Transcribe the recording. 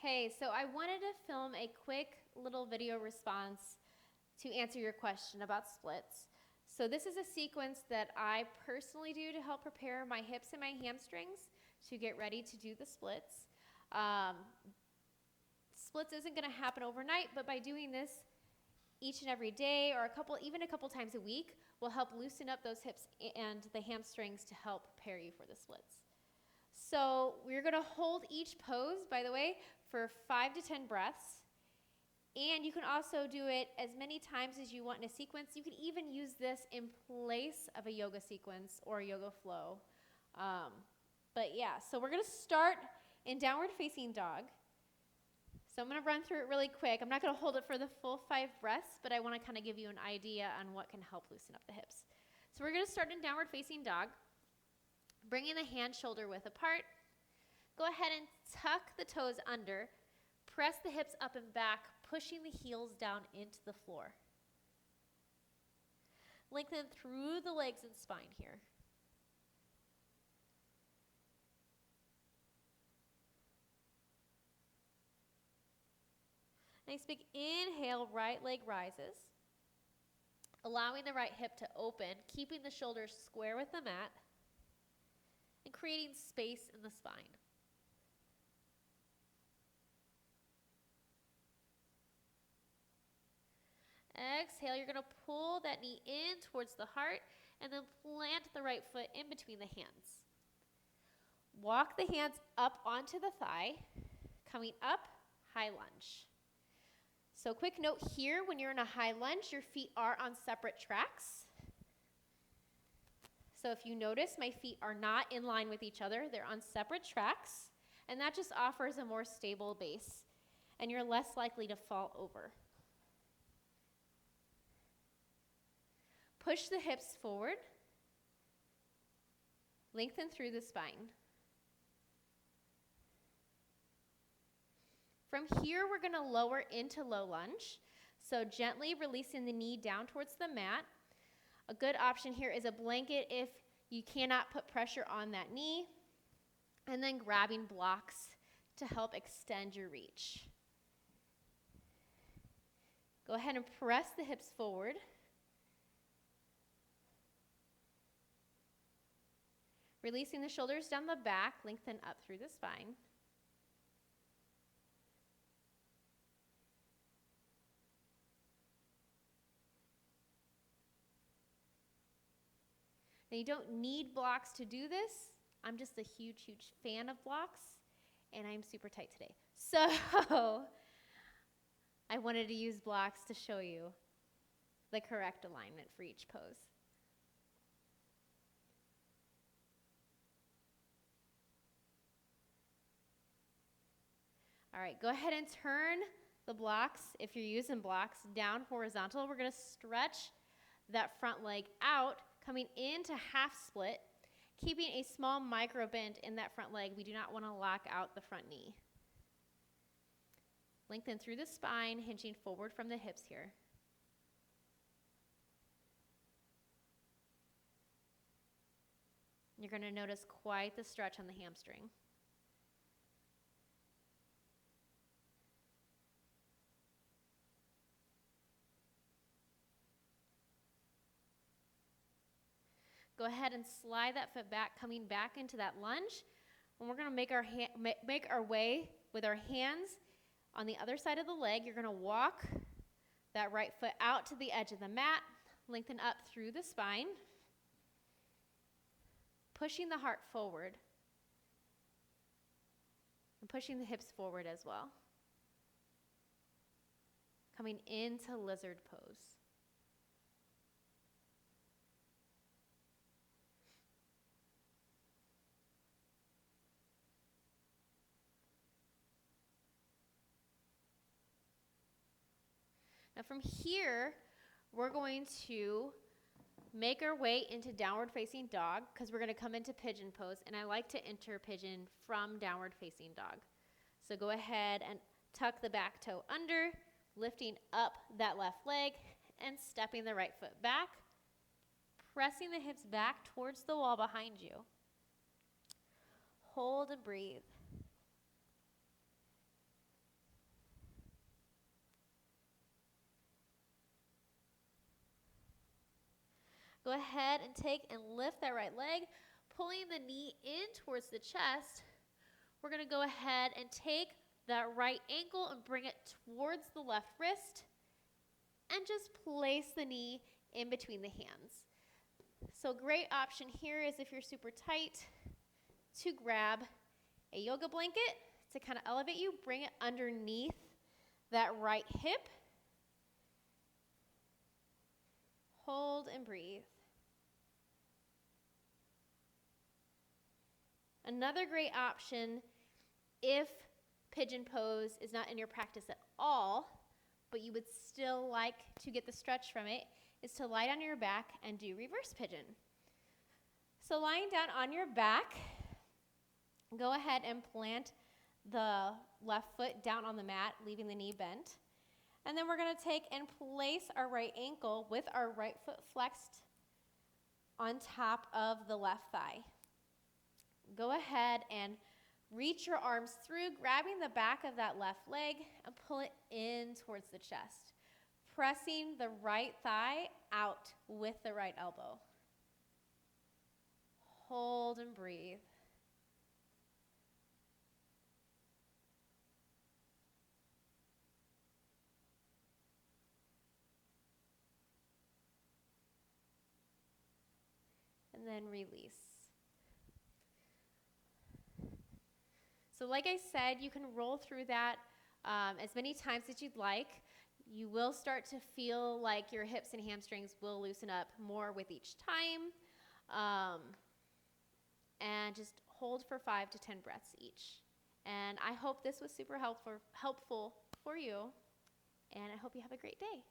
Hey, so I wanted to film a quick little video response to answer your question about splits. So this is a sequence that I personally do to help prepare my hips and my hamstrings to get ready to do the splits. Splits isn't going to happen overnight, but by doing this each and every day or even a couple times a week will help loosen up those hips and the hamstrings to help prepare you for the splits. So we're going to hold each pose, by the way, for 5 to 10 breaths. And you can also do it as many times as you want in a sequence. You can even use this in place of a yoga sequence or a yoga flow. But yeah, so we're going to start in downward facing dog. So I'm going to run through it really quick. I'm not going to hold it for the full 5 breaths, but I want to kind of give you an idea on what can help loosen up the hips. So we're going to start in downward facing dog, bringing the hand shoulder width apart. Go ahead and tuck the toes under. Press the hips up and back, pushing the heels down into the floor. Lengthen through the legs and spine here. Nice big inhale, right leg rises. Allowing the right hip to open, keeping the shoulders square with the mat, and creating space in the spine. Exhale, you're going to pull that knee in towards the heart and then plant the right foot in between the hands. Walk the hands up onto the thigh, coming up, high lunge. So quick note here, when you're in a high lunge, your feet are on separate tracks. So if you notice, my feet are not in line with each other. They're on separate tracks, and that just offers a more stable base, and you're less likely to fall over. Push the hips forward. Lengthen through the spine. From here, we're going to lower into low lunge. So gently releasing the knee down towards the mat. A good option here is a blanket if you cannot put pressure on that knee. And then grabbing blocks to help extend your reach. Go ahead and press the hips forward. Releasing the shoulders down the back, lengthen up through the spine. Now you don't need blocks to do this. I'm just a huge, huge fan of blocks, and I'm super tight today. So I wanted to use blocks to show you the correct alignment for each pose. All right, go ahead and turn the blocks, if you're using blocks, down horizontal. We're going to stretch that front leg out, coming into half split, keeping a small micro bend in that front leg. We do not want to lock out the front knee. Lengthen through the spine, hinging forward from the hips here. You're going to notice quite the stretch on the hamstring. Go ahead and slide that foot back, coming back into that lunge. And we're going to make our way with our hands on the other side of the leg. You're going to walk that right foot out to the edge of the mat, lengthen up through the spine, pushing the heart forward, and pushing the hips forward as well. Coming into lizard pose. Now from here, we're going to make our way into downward facing dog because we're going to come into pigeon pose, and I like to enter pigeon from downward facing dog. So go ahead and tuck the back toe under, lifting up that left leg and stepping the right foot back, pressing the hips back towards the wall behind you. Hold and breathe. Go ahead and take and lift that right leg, pulling the knee in towards the chest. We're going to go ahead and take that right ankle and bring it towards the left wrist and just place the knee in between the hands. So great option here is if you're super tight to grab a yoga blanket to kind of elevate you, bring it underneath that right hip. Hold and breathe. Another great option, if pigeon pose is not in your practice at all, but you would still like to get the stretch from it, is to lie down on your back and do reverse pigeon. So lying down on your back, go ahead and plant the left foot down on the mat, leaving the knee bent. And then we're going to take and place our right ankle with our right foot flexed on top of the left thigh. Go ahead and reach your arms through, grabbing the back of that left leg and pull it in towards the chest, pressing the right thigh out with the right elbow. Hold and breathe. And then release. So like I said, you can roll through that as many times as you'd like. You will start to feel like your hips and hamstrings will loosen up more with each time. And just hold for 5 to 10 breaths each. And I hope this was super helpful for you. And I hope you have a great day.